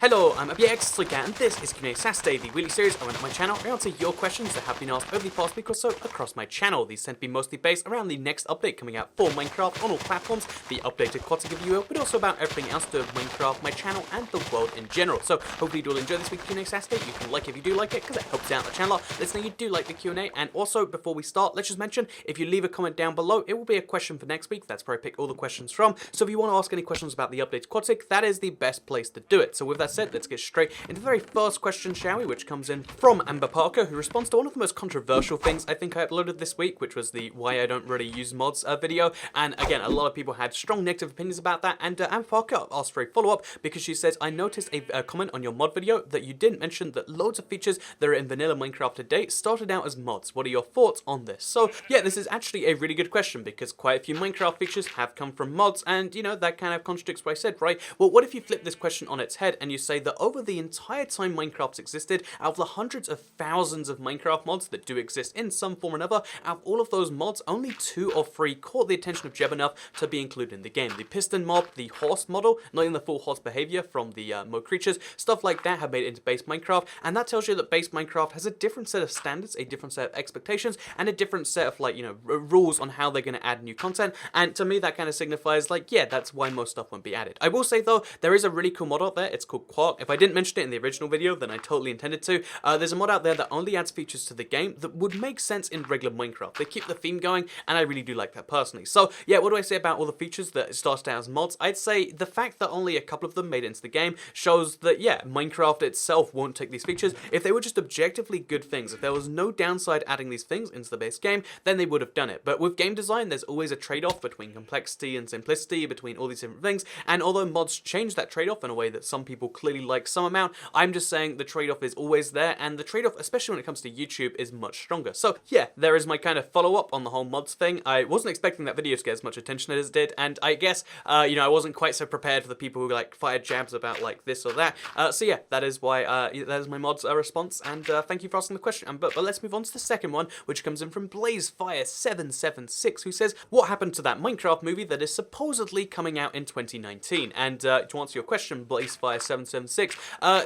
Hello, I'm ABX and this is Q&A Saturday, the weekly series I run at my channel. I answer your questions that have been asked over the past week or so across my channel. These tend to be mostly based around the next update coming out for Minecraft on all platforms, the updated quality reviewer, but also about everything else to Minecraft, my channel, and the world in general. So hopefully you all enjoy this week's Q&A Saturday. You can like it if you do like it, because it helps out the channel. Let's know you do like the Q&A. And also, before we start, let's just mention, if you leave a comment down below, it will be a question for next week. That's where I pick all the questions from. So if you want to ask any questions about the updated quality, that is the best place to do it. So with that said, let's get straight into the very first question, shall we, which comes in from Amber Parker, who responds to one of the most controversial things I think I uploaded this week, which was the why I don't really use mods video. And again, a lot of people had strong negative opinions about that, and Amber Parker asked for a follow-up because she says, I noticed a comment on your mod video that you didn't mention that loads of features that are in vanilla Minecraft today started out as mods. What are your thoughts on this? So yeah, this is actually a really good question because quite a few Minecraft features have come from mods, and you know, that kind of contradicts what I said, right? Well, what if you flip this question on its head and you say that over the entire time Minecraft's existed, out of the hundreds of thousands of Minecraft mods that do exist in some form or another, out of all of those mods, only 2 or 3 caught the attention of Jeb enough to be included in the game. The piston mob, the horse model, not even the full horse behavior from the Mo creatures, stuff like that have made it into base Minecraft, and that tells you that base Minecraft has a different set of standards, a different set of expectations, and a different set of, like, you know, rules on how they're going to add new content. And to me, that kind of signifies, like, yeah, that's why most stuff won't be added. I will say though, there is a really cool mod out there. It's called Quark. If I didn't mention it in the original video, then I totally intended to. There's a mod out there that only adds features to the game that would make sense in regular Minecraft. They keep the theme going, and I really do like that personally. So yeah, what do I say about all the features that started out as mods? I'd say the fact that only a couple of them made it into the game shows that, yeah, Minecraft itself won't take these features. If they were just objectively good things, if there was no downside adding these things into the base game, then they would have done it. But with game design, there's always a trade-off between complexity and simplicity, between all these different things, and although mods change that trade-off in a way that some people clearly like some amount, I'm just saying the trade-off is always there, and the trade-off, especially when it comes to YouTube, is much stronger. So yeah, there is my kind of follow-up on the whole mods thing. I wasn't expecting that video to get as much attention as it did, and I guess, you know, I wasn't quite so prepared for the people who, like, fired jabs about, like, this or that. So yeah, that is why, that is my mods response, and thank you for asking the question. But let's move on to the second one, which comes in from BlazeFire776, who says, what happened to that Minecraft movie that is supposedly coming out in 2019? And to answer your question, BlazeFire776,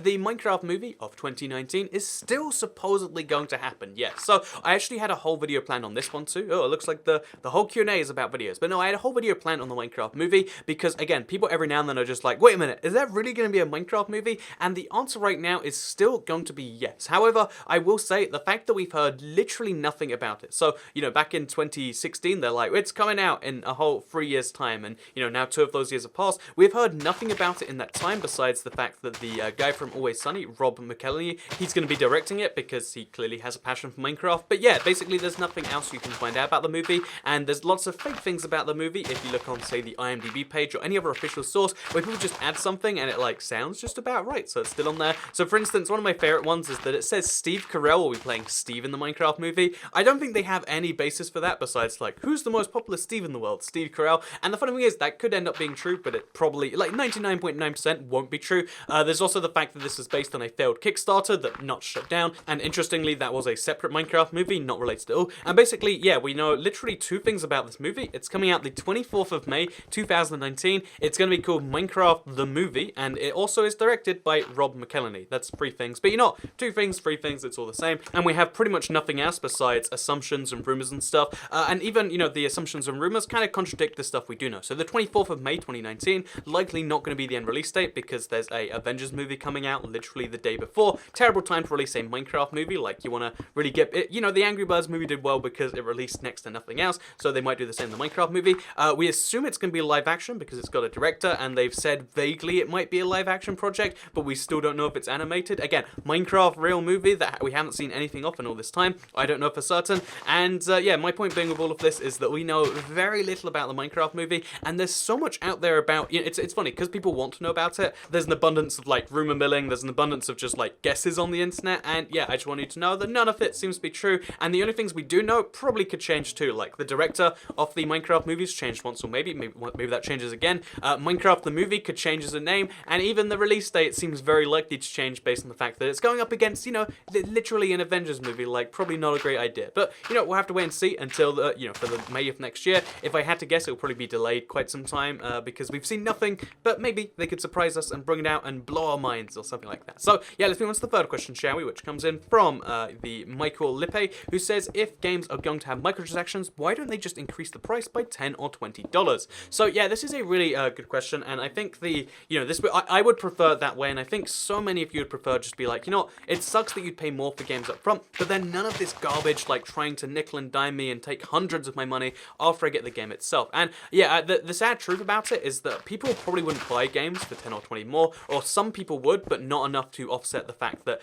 the Minecraft movie of 2019 is still supposedly going to happen, yes. So I actually had a whole video planned on this one too. Oh, it looks like the whole Q&A is about videos. But no, I had a whole video planned on the Minecraft movie because, again, people every now and then are just like, wait a minute, is that really going to be a Minecraft movie? And the answer right now is still going to be yes. However, I will say the fact that we've heard literally nothing about it. So, you know, back in 2016, they're like, it's coming out in a whole 3 years' time. And, you know, now 2 of those years have passed. We've heard nothing about it in that time besides the fact that the guy from Always Sunny, Rob McElhenney, he's going to be directing it because he clearly has a passion for Minecraft. But yeah, basically there's nothing else you can find out about the movie, and there's lots of fake things about the movie if you look on, say, the IMDb page or any other official source where people just add something and it, like, sounds just about right, so it's still on there. So for instance, one of my favorite ones is that it says Steve Carell will be playing Steve in the Minecraft movie. I don't think they have any basis for that besides, like, who's the most popular Steve in the world? Steve Carell. And the funny thing is, that could end up being true, but it probably, like, 99.9% won't be true. There's also the fact that this is based on a failed Kickstarter that not shut down, and interestingly, that was a separate Minecraft movie, not related at all. And basically, yeah, we know literally 2 things about this movie. It's coming out the 24th of May, 2019. It's going to be called Minecraft the Movie, and it also is directed by Rob McElhenney. That's 3 things, but you know, 2 things, 3 things, it's all the same. And we have pretty much nothing else besides assumptions and rumors and stuff. And even, you know, the assumptions and rumors kind of contradict the stuff we do know. So the 24th of May, 2019, likely not going to be the end release date because there's a Avengers movie coming out literally the day before. Terrible time to release a Minecraft movie. Like, you want to really get it. You know, the Angry Birds movie did well because it released next to nothing else, so they might do the same in the Minecraft movie. We assume it's going to be live action because it's got a director, and they've said vaguely it might be a live action project, but we still don't know if it's animated. Again, Minecraft real movie that we haven't seen anything of in all this time. I don't know for certain. And yeah, my point being with all of this is that we know very little about the Minecraft movie, and there's so much out there about, you know, it's funny because people want to know about it. There's an abundance of, like, rumor milling, there's an abundance of just, like, guesses on the internet, and yeah, I just want you to know that none of it seems to be true, and the only things we do know probably could change too. Like, the director of the Minecraft movies changed once, or maybe that changes again. Minecraft the movie could change as a name, and even the release date seems very likely to change based on the fact that it's going up against, you know, literally an Avengers movie. Like, probably not a great idea, but you know, we'll have to wait and see until the, you know, for the May of next year. If I had to guess, it'll probably be delayed quite some time because we've seen nothing, but maybe they could surprise us and bring it out out and blow our minds or something like that. So yeah, let's move on to the third question, shall we, which comes in from the Michael Lippe, who says, if games are going to have microtransactions, why don't they just increase the price by $10 or $20? So yeah, this is a really good question, and I think I would prefer it that way, and I think so many of you would prefer just be like, it sucks that you'd pay more for games up front, but then none of this garbage like trying to nickel and dime me and take hundreds of my money after I get the game itself. And yeah, the sad truth about it is that people probably wouldn't buy games for 10 or 20 more, or some people would, but not enough to offset the fact that,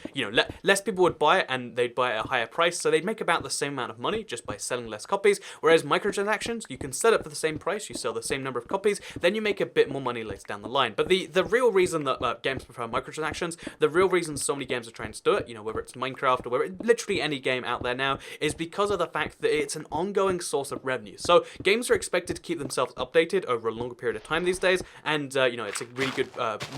less people would buy it and they'd buy it at a higher price, so they'd make about the same amount of money just by selling less copies. Whereas microtransactions, you can sell it for the same price, you sell the same number of copies, then you make a bit more money later down the line. But the real reason that games prefer microtransactions, the real reason so many games are trying to do it, whether it's Minecraft or whether it's literally any game out there now, is because of the fact that it's an ongoing source of revenue. So games are expected to keep themselves updated over a longer period of time these days, and it's a really good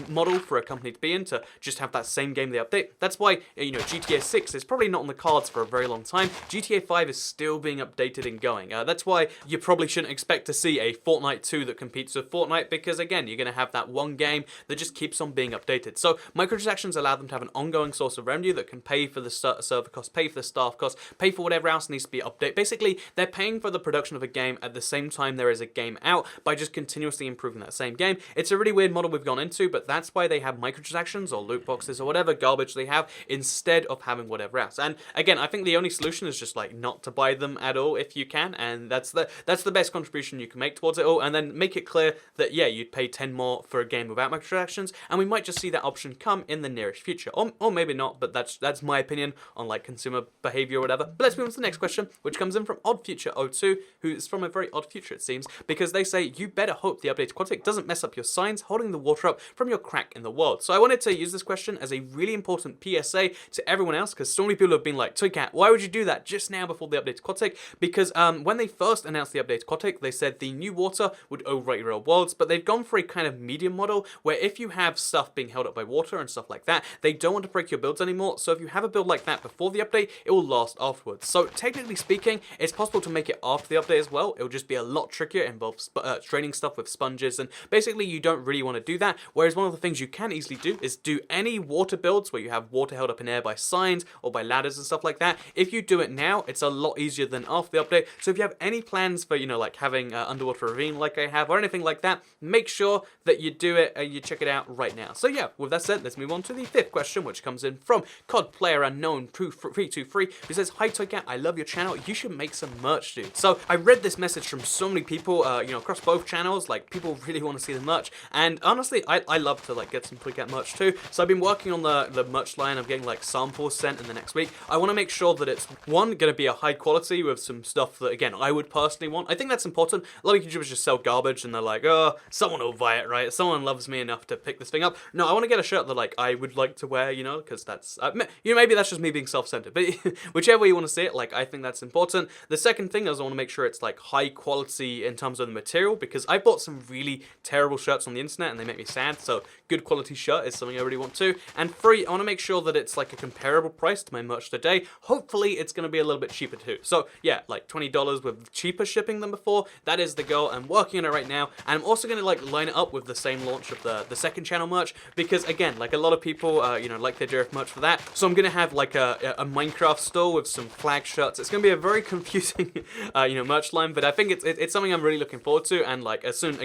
model for a company to be in, to just have that same game they update. That's why GTA 6 is probably not on the cards for a very long time. GTA 5 is still being updated and going. That's why you probably shouldn't expect to see a Fortnite 2 that competes with Fortnite, because again, you're going to have that one game that just keeps on being updated. So microtransactions allow them to have an ongoing source of revenue that can pay for the server costs, pay for the staff costs, pay for whatever else needs to be updated. Basically, they're paying for the production of a game at the same time there is a game out by just continuously improving that same game. It's a really weird model we've gone into, but that's why they have microtransactions or loot boxes or whatever garbage they have instead of having whatever else. And again, I think the only solution is just like not to buy them at all if you can, and that's the best contribution you can make towards it all. And then make it clear that yeah, you'd pay 10 more for a game without microtransactions, and we might just see that option come in the nearest future, or maybe not. But that's my opinion on like consumer behavior or whatever. But let's move on to the next question, which comes in from OddFuture02, who is from a very odd future it seems, because they say, you better hope the updated config doesn't mess up your signs holding the water up from your crack in the world. So I wanted to use this question as a really important PSA to everyone else, because so many people have been like, Toycat, why would you do that just now before the updated Quatic? Because when they first announced the updated Quatic, they said the new water would overwrite your old worlds, but they've gone for a kind of medium model where if you have stuff being held up by water and stuff like that, they don't want to break your builds anymore. So if you have a build like that before the update, it will last afterwards. So technically speaking, it's possible to make it after the update as well. It will just be a lot trickier. It involves training stuff with sponges, and basically you don't really want to do that. Whereas one of the things you can easily do is do any water builds where you have water held up in air by signs or by ladders and stuff like that. If you do it now, it's a lot easier than after the update. So if you have any plans for, like having underwater ravine like I have or anything like that, make sure that you do it, you check it out right now. So yeah, with that said, let's move on to the fifth question, which comes in from COD Player Unknown 323, who says, hi Toycat, I love your channel, you should make some merch, dude. So I read this message from so many people, across both channels, like people really want to see the merch, and honestly, I love to like get some Toycat merch too. So I've been working on the merch line. I'm getting like samples sent in the next week. I want to make sure that it's one, going to be a high quality with some stuff that again I would personally want. I think that's important. A lot of YouTubers just sell garbage and they're like, oh, someone will buy it, right? Someone loves me enough to pick this thing up. No, I want to get a shirt that like I would like to wear, because that's maybe that's just me being self-centered, but whichever way you want to see it, like I think that's important. The second thing is I want to make sure it's like high quality in terms of the material, because I bought some really terrible shirts on the internet and they make me sad. So good quality shirt is something I really want to. And three, I want to make sure that it's like a comparable price to my merch today. Hopefully it's going to be a little bit cheaper too. So yeah, like $20 with cheaper shipping than before. That is the goal. I'm working on it right now, and I'm also going to like line it up with the same launch of the second channel merch, because again, like a lot of people like the JRF merch for that. So I'm going to have like a Minecraft store with some flag shirts. It's going to be a very confusing merch line, but I think it's something I'm really looking forward to. And like as soon as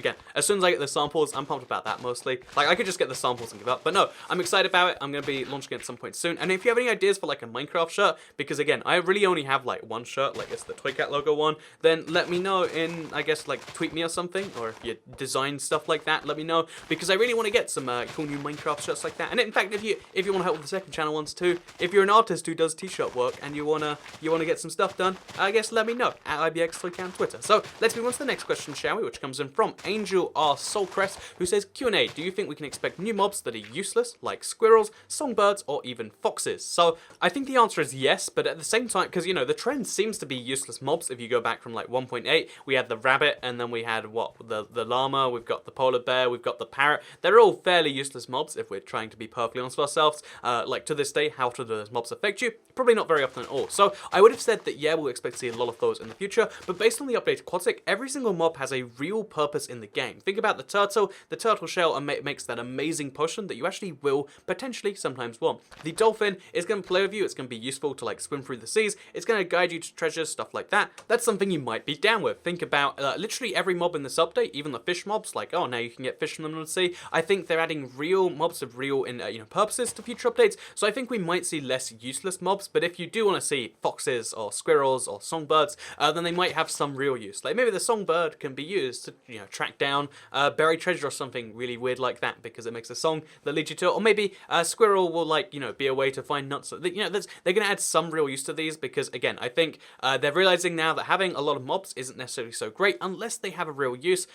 I get the samples, I'm pumped about that mostly. Like I could just get the samples and give up, but no, I'm excited about it. I'm going to be launching it at some point soon. And if you have any ideas for like a Minecraft shirt, because again, I really only have like one shirt, like it's the Toycat logo one, then let me know in, I guess, like tweet me or something, or if you design stuff like that, let me know, because I really want to get some cool new Minecraft shirts like that. And in fact, if you want to help with the second channel ones too, if you're an artist who does t-shirt work and you wanna get some stuff done, I guess let me know at IBXToycat on Twitter. So let's move on to the next question, shall we? Which comes in from Angel R Soulcrest, who says, Q&A, do you think we can expect new mobs that are useless, like squirrels, songbirds, or even foxes? So I think the answer is yes, but at the same time, because the trend seems to be useless mobs. If you go back from like 1.8, we had the rabbit, and then we had the llama, we've got the polar bear, we've got the parrot. They're all fairly useless mobs if we're trying to be perfectly honest with ourselves. Like to this day, how do those mobs affect you? Probably not very often at all. So I would have said that yeah, we'll expect to see a lot of those in the future, but based on the updated Quatic, every single mob has a real purpose in the game. Think about the turtle shell makes that amazing amazing potion that you actually will potentially sometimes want. The dolphin is going to play with you, it's going to be useful to like swim through the seas, it's going to guide you to treasures, stuff like that. That's something you might be down with. Think about literally every mob in this update, even the fish mobs, like, oh, now you can get fish from them in the sea. I think they're adding real mobs of real purposes to future updates, so I think we might see less useless mobs, but if you do want to see foxes or squirrels or songbirds, then they might have some real use. Like maybe the songbird can be used to, track down buried treasure or something really weird like that, because it makes a song that leads you to it. Or maybe a squirrel will be a way to find nuts. They're going to add some real use to these, because again, I think they're realizing now that having a lot of mobs isn't necessarily so great unless they have a real use,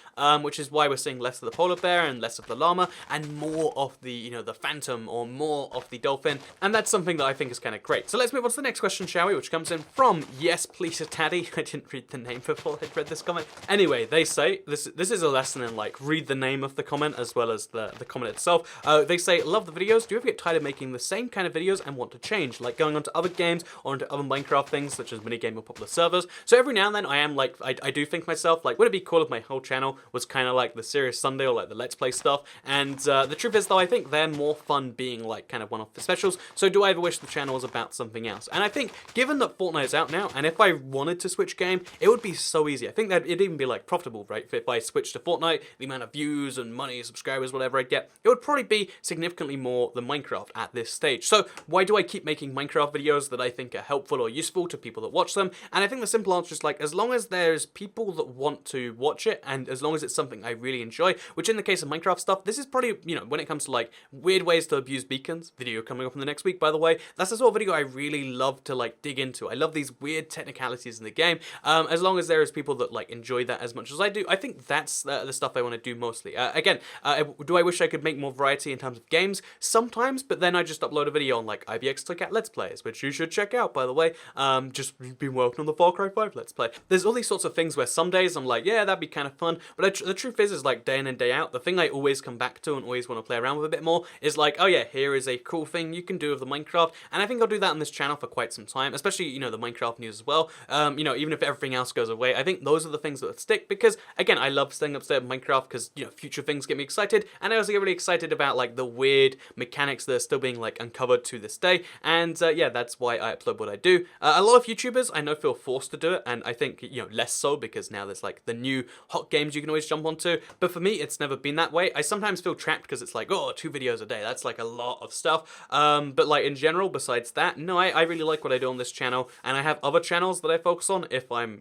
which is why we're seeing less of the polar bear and less of the llama and more of the the phantom or more of the dolphin, and that's something that I think is kind of great. So let's move on to the next question, shall we, which comes in from Yes Please Taddy. I didn't read the name before I read this comment. Anyway, they say this is a lesson in like read the name of the comment as well as the comment itself. They say, love the videos. Do you ever get tired of making the same kind of videos and want to change, like going on to other games or into other Minecraft things such as minigame or popular servers? So every now and then I am like, I do think myself like, would it be cool if my whole channel was kind of like the Serious Sunday or like the Let's Play stuff? And the truth is though, I think they're more fun being like kind of one-off specials. So do I ever wish the channel was about something else? And I think given that Fortnite's out now, and if I wanted to switch game, it would be so easy. I think that it'd even be like profitable, right? If I switched to Fortnite, the amount of views and money, subscribers, whatever I'd get, it would probably be significantly more than Minecraft at this stage. So why do I keep making Minecraft videos that I think are helpful or useful to people that watch them? And I think the simple answer is like, as long as there's people that want to watch it, and as long as it's something I really enjoy, which in the case of Minecraft stuff, this is probably, when it comes to like weird ways to abuse beacons, video coming up in the next week, by the way, that's the sort of video I really love to like dig into. I love these weird technicalities in the game. As long as there is people that like enjoy that as much as I do, I think that's the stuff I want to do mostly. Again, do I wish I could make more variety in terms of games? Sometimes, but then I just upload a video on like IBX Toycat Let's Plays, which you should check out, by the way. Just been working on the Far Cry 5 Let's Play. There's all these sorts of things where some days I'm like, yeah, that'd be kind of fun, but the truth is like day in and day out, the thing I always come back to and always want to play around with a bit more is like, oh yeah, here is a cool thing you can do with the Minecraft, and I think I'll do that on this channel for quite some time, especially, the Minecraft news as well. Even if everything else goes away, I think those are the things that would stick, because again, I love staying upstairs with Minecraft because, future things get me excited, and I also get really excited about like the weird mechanics that are still being like uncovered to this day, and yeah, that's why I upload what I do. A lot of YouTubers I know feel forced to do it, and I think, less so because now there's like the new hot games you can always jump onto, but for me, it's never been that way. I sometimes feel trapped because it's like, oh, 2 videos a day, that's like a lot of stuff, but like in general, besides that, no, I really like what I do on this channel, and I have other channels that I focus on if I'm,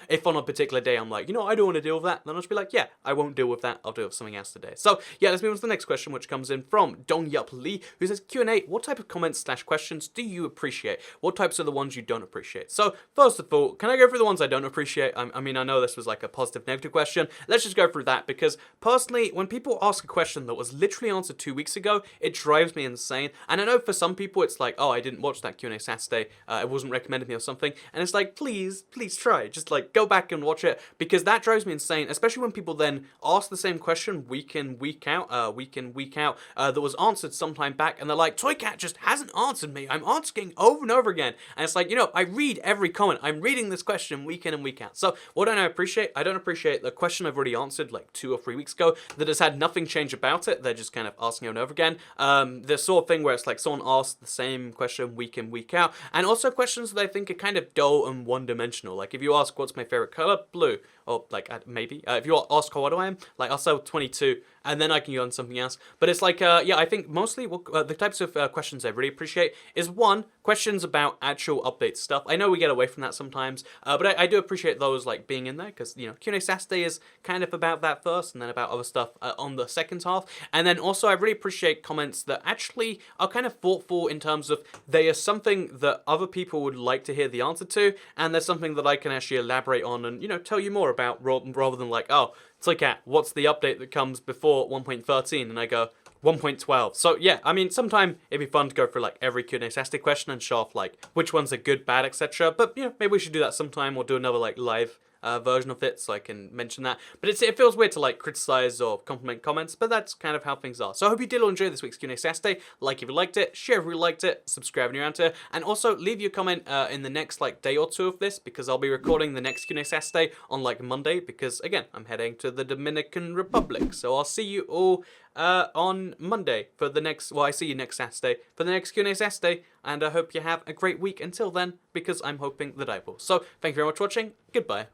if on a particular day I'm like, I don't want to deal with that, then I'll just be like, yeah, I won't deal with that, I'll deal with something else today. So yeah, let's move on to the next question, which comes in from Dong Yup Lee, who says, Q&A, what type of comments / questions do you appreciate? What types are the ones you don't appreciate? So first of all, can I go through the ones I don't appreciate? I mean, I know this was like a positive negative question. Let's just go through that, because personally, when people ask a question that was literally answered 2 weeks ago, it drives me insane. And I know for some people it's like, oh, I didn't watch that Q&A Saturday, it wasn't recommended me or something, and it's like, please try, just like go back and watch it, because that drives me insane, especially when people then ask the same question week in, week out, that was answered sometime back, and they're like, Toycat just hasn't answered me, I'm asking over and over again, and it's like, I read every comment, I'm reading this question week in and week out. So what don't I appreciate? I don't appreciate the question I've already answered like 2 or 3 weeks ago that has had nothing change about it, they're just kind of asking over and over again. The sort of thing where it's like someone asks the same question week in, week out, and also questions that I think are kind of dull and one-dimensional. Like if you ask what's my favorite color, blue, or like maybe if you ask how old I am, like I'll say 22, and then I can go on something else. But it's like, yeah, I think mostly the types of questions I really appreciate is, one, questions about actual update stuff. I know we get away from that sometimes, but I do appreciate those like being in there, because Q&A Saturday is kind of about that first, and then about other stuff on the second half. And then also I really appreciate comments that actually are kind of thoughtful in terms of they are something that other people would like to hear the answer to, and there's something that I can actually elaborate on and tell you more about, rather than like, oh, it's like, what's the update that comes before 1.13? And I go, 1.12. So yeah, I mean, sometime it'd be fun to go through like every Q&A Saturday question and show off like which ones are good, bad, etc. But maybe we should do that sometime, or do another like live version of it, so I can mention that. But it feels weird to like criticize or compliment comments, but that's kind of how things are. So I hope you did all enjoy this week's Q&A Saturday. Like if you liked it, share if you liked it, subscribe if you're around here, and also leave your comment in the next like day or 2 of this, because I'll be recording the next Q&A Saturday on like Monday, because again, I'm heading to the Dominican Republic. So I'll see you all on Monday for the next, well, I see you next Saturday for the next Q&A Saturday, and I hope you have a great week until then, because I'm hoping that I will. So, thank you very much for watching, goodbye.